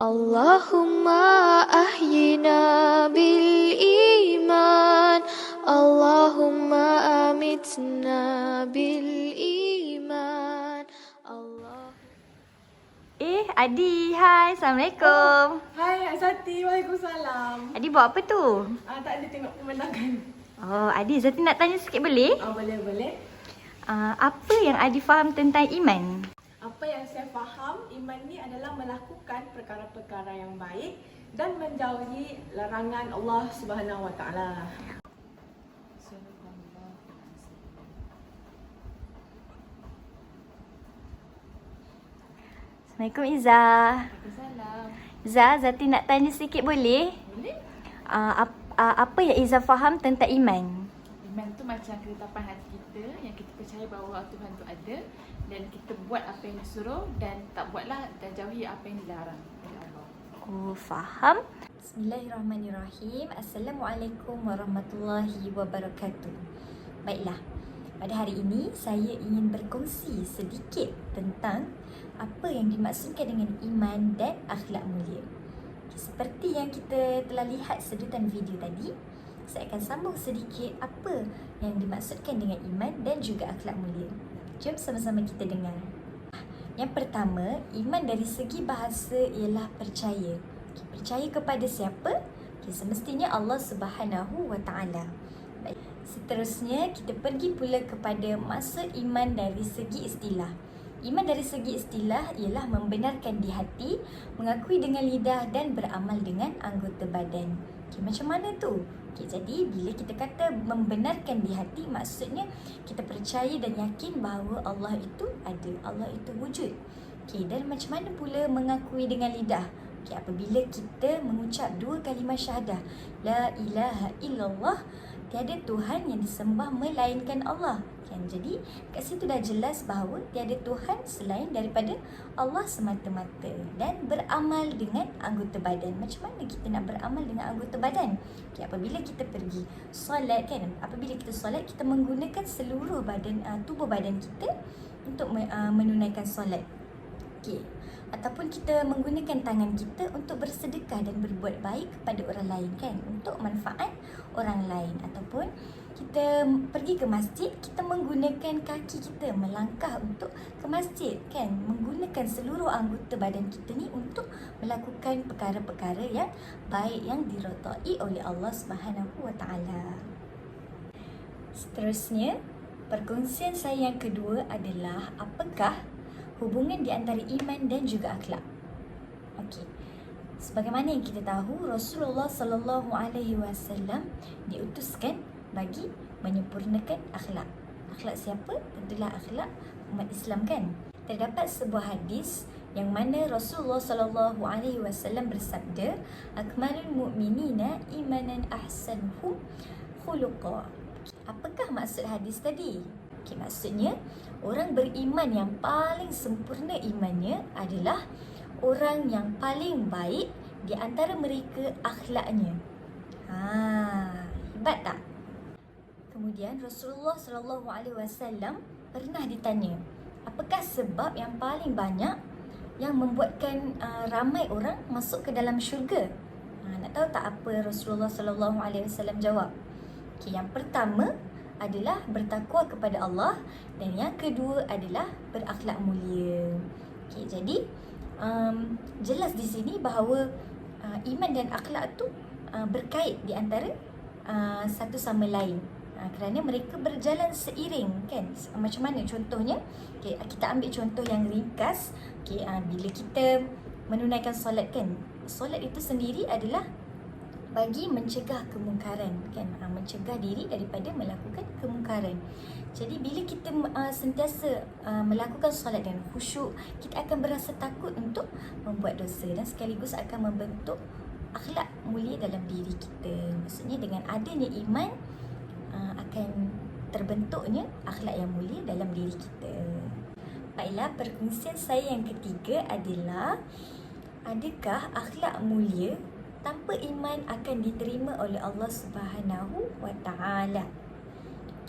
Allahumma ahyina bil iman, Allahumma amitna bil iman. Adi, hai, Assalamualaikum. Hai Azati, waalaikumsalam. Adi buat apa tu? Tak ada tengok pemandangan. Oh, Adi, Zati nak tanya sikit boleh? Boleh. Apa yang Adi faham tentang iman? Apa yang saya faham, iman ni adalah melakukan perkara-perkara yang baik dan menjauhi larangan Allah Subhanahu Wa Taala. Assalamualaikum Iza. Waalaikumsalam. Iza, Zati nak tanya sikit boleh? Boleh? Apa yang Iza faham tentang iman? Iman tu macam ketetapan hati kita yang kita percaya bahawa Tuhan tu ada dan kita buat apa yang disuruh dan tak buatlah dan jauhi apa yang dilarang oleh Allah. Oh, faham. Bismillahirrahmanirrahim. Assalamualaikum warahmatullahi wabarakatuh. Baiklah, pada hari ini saya ingin berkongsi sedikit tentang apa yang dimaksudkan dengan iman dan akhlak mulia. Seperti yang kita telah lihat sedutan video tadi, saya akan sambung sedikit apa yang dimaksudkan dengan iman dan juga akhlak mulia. Jom sama-sama kita dengar. Yang pertama, iman dari segi bahasa ialah percaya. Percaya kepada siapa? Semestinya Allah Subhanahu Wa Taala. Seterusnya, kita pergi pula kepada maksud iman dari segi istilah. Iman dari segi istilah ialah membenarkan di hati, mengakui dengan lidah dan beramal dengan anggota badan. Macam mana tu? Jadi bila kita kata membenarkan di hati, maksudnya kita percaya dan yakin bahawa Allah itu ada, Allah itu wujud. Dan macam mana pula mengakui dengan lidah? Apabila kita mengucap dua kalimah syahadah, La ilaha illallah, tiada Tuhan yang disembah melainkan Allah. Jadi kat situ dah jelas bahawa tiada Tuhan selain daripada Allah semata-mata. Dan beramal dengan anggota badan. Macam mana kita nak beramal dengan anggota badan? Apabila kita pergi solat kan, apabila kita solat, kita menggunakan seluruh badan, tubuh badan kita untuk menunaikan solat. Ataupun kita menggunakan tangan kita untuk bersedekah dan berbuat baik kepada orang lain kan, untuk manfaat orang lain. Ataupun kita pergi ke masjid, kita menggunakan kaki kita melangkah untuk ke masjid kan, menggunakan seluruh anggota badan kita ni untuk melakukan perkara-perkara yang baik yang diridai oleh Allah Subhanahu Wa Taala. Seterusnya, perkongsian saya yang kedua adalah apakah hubungan di antara iman dan juga akhlak. Sebagaimana yang kita tahu, Rasulullah sallallahu alaihi wasallam diutuskan bagi menyempurnakan akhlak. Akhlak siapa? Tentulah akhlak umat Islam kan. Terdapat sebuah hadis yang mana Rasulullah sallallahu alaihi wasallam bersabda, "Akmalul mu'minina imanan ahsanuhum khuluqa." Apakah maksud hadis tadi? Maksudnya, orang beriman yang paling sempurna imannya adalah orang yang paling baik di antara mereka akhlaknya. Hebat tak? Kemudian Rasulullah sallallahu alaihi wasallam pernah ditanya, apakah sebab yang paling banyak yang membuatkan ramai orang masuk ke dalam syurga? Nak tahu tak apa Rasulullah sallallahu alaihi wasallam jawab? Yang pertama adalah bertakwa kepada Allah dan yang kedua adalah berakhlak mulia. Jadi jelas di sini bahawa iman dan akhlak tu berkait di antara satu sama lain. Kerana mereka berjalan seiring kan. Macam mana contohnya? Kita ambil contoh yang ringkas. Bila kita menunaikan solat kan, solat itu sendiri adalah bagi mencegah kemungkaran kan, mencegah diri daripada melakukan kemungkaran. Jadi bila kita sentiasa melakukan solat dan khusyuk, kita akan berasa takut untuk membuat dosa dan sekaligus akan membentuk akhlak mulia dalam diri kita. Maksudnya dengan adanya iman akan terbentuknya akhlak yang mulia dalam diri kita. Baiklah, perkongsian saya yang ketiga adalah adakah akhlak mulia tanpa iman akan diterima oleh Allah Subhanahu Wa Taala?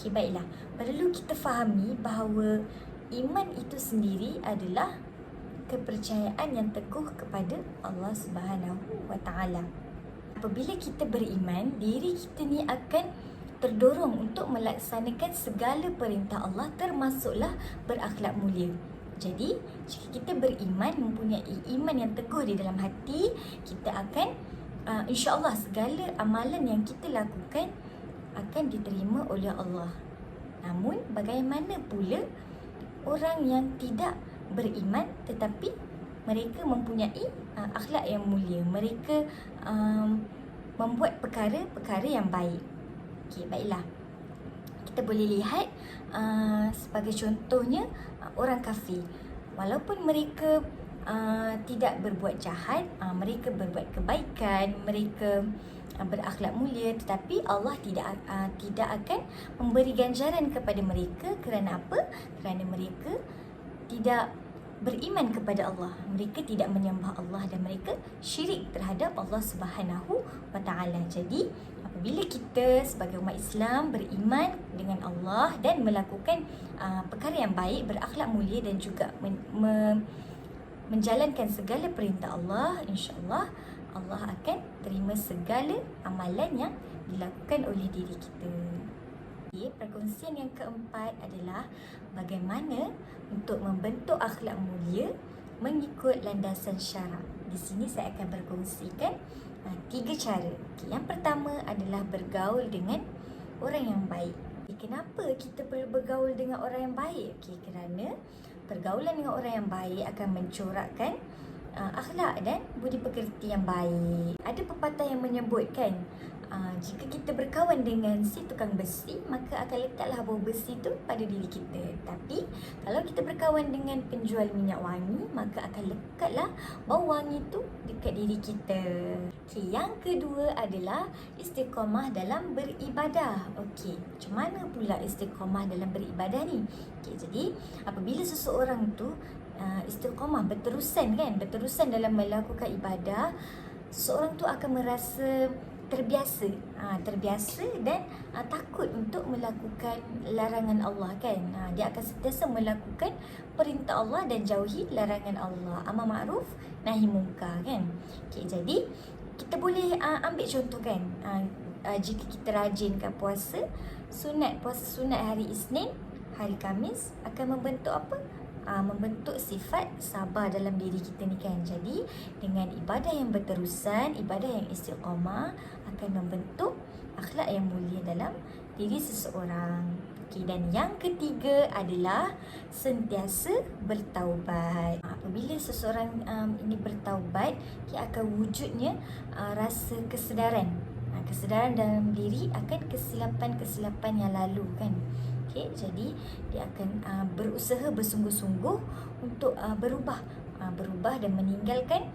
Baiklah, perlu kita fahami bahawa iman itu sendiri adalah kepercayaan yang teguh kepada Allah Subhanahu wa taala. Apabila kita beriman, diri kita ni akan terdorong untuk melaksanakan segala perintah Allah, termasuklah berakhlak mulia. Jadi, jika kita beriman, mempunyai iman yang teguh di dalam hati, kita akan insya-Allah segala amalan yang kita lakukan akan diterima oleh Allah. Namun, bagaimana pula orang yang tidak beriman tetapi mereka mempunyai akhlak yang mulia, mereka membuat perkara-perkara yang baik. Okey, baiklah. Kita boleh lihat sebagai contohnya orang kafir. Walaupun mereka tidak berbuat jahat, mereka berbuat kebaikan, mereka berakhlak mulia, tetapi Allah tidak akan memberi ganjaran kepada mereka. Kerana apa? Kerana mereka tidak beriman kepada Allah. Mereka tidak menyembah Allah dan mereka syirik terhadap Allah Subhanahu wa taala. Jadi, apabila kita sebagai umat Islam beriman dengan Allah dan melakukan perkara yang baik, berakhlak mulia dan juga menjalankan segala perintah Allah, insya-Allah Allah akan terima segala amalan yang dilakukan oleh diri kita. Perkongsian yang keempat adalah bagaimana untuk membentuk akhlak mulia mengikut landasan syarak. Di sini saya akan berkongsikan 3 cara. Yang pertama adalah bergaul dengan orang yang baik. Kenapa kita perlu bergaul dengan orang yang baik? Kerana pergaulan dengan orang yang baik akan mencorakkan akhlak dan budi pekerti yang baik. Ada pepatah yang menyebutkan jika kita berkawan dengan si tukang besi, maka akan letaklah bau besi tu pada diri kita. Tapi kalau kita berkawan dengan penjual minyak wangi, maka akan lekatlah bau wangi tu dekat diri kita. Yang kedua adalah istiqamah dalam beribadah. Macam mana pula istiqamah dalam beribadah ni? Jadi apabila seseorang tu istiqamah, berterusan dalam melakukan ibadah, seseorang tu akan merasa terbiasa dan takut untuk melakukan larangan Allah kan. Dia akan sentiasa melakukan perintah Allah dan jauhi larangan Allah, amar ma'ruf nahi munkar kan. Jadi kita boleh ambil contoh kan, jika kita rajinkan puasa sunat hari Isnin, hari Khamis akan membentuk apa? Membentuk sifat sabar dalam diri kita ni kan. Jadi dengan ibadah yang berterusan, ibadah yang istiqamah akan membentuk akhlak yang mulia dalam diri seseorang. Dan yang ketiga adalah sentiasa bertaubat. Apabila seseorang ini bertaubat, dia akan wujudnya rasa kesedaran dalam diri akan kesilapan-kesilapan yang lalu kan. Jadi dia akan berusaha bersungguh-sungguh untuk berubah dan meninggalkan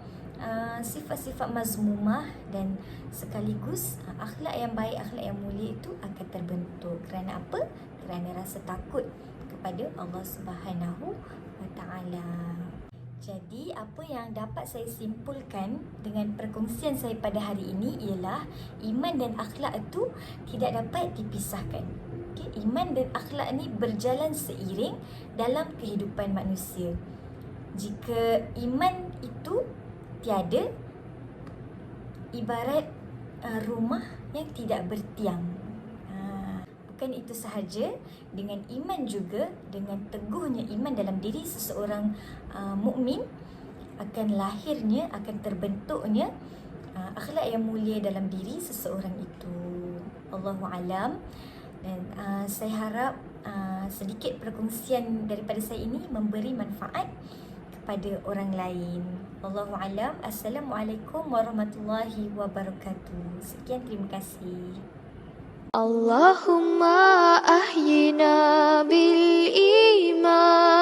sifat-sifat mazmumah, dan sekaligus akhlak yang baik, akhlak yang mulia itu akan terbentuk. Kerana apa? Kerana rasa takut kepada Allah Subhanahu wa taala. Jadi apa yang dapat saya simpulkan dengan perkongsian saya pada hari ini ialah iman dan akhlak itu tidak dapat dipisahkan. Iman dan akhlak ni berjalan seiring dalam kehidupan manusia. Jika iman itu tiada, ibarat rumah yang tidak bertiang. Bukan itu sahaja, dengan iman juga, dengan teguhnya iman dalam diri seseorang mukmin, akan lahirnya, akan terbentuknya akhlak yang mulia dalam diri seseorang itu. Allahu alam. Dan saya harap sedikit perkongsian daripada saya ini memberi manfaat kepada orang lain. Wallahu alam. Assalamualaikum warahmatullahi wabarakatuh. Sekian, terima kasih. Allahumma ahyina bil iman.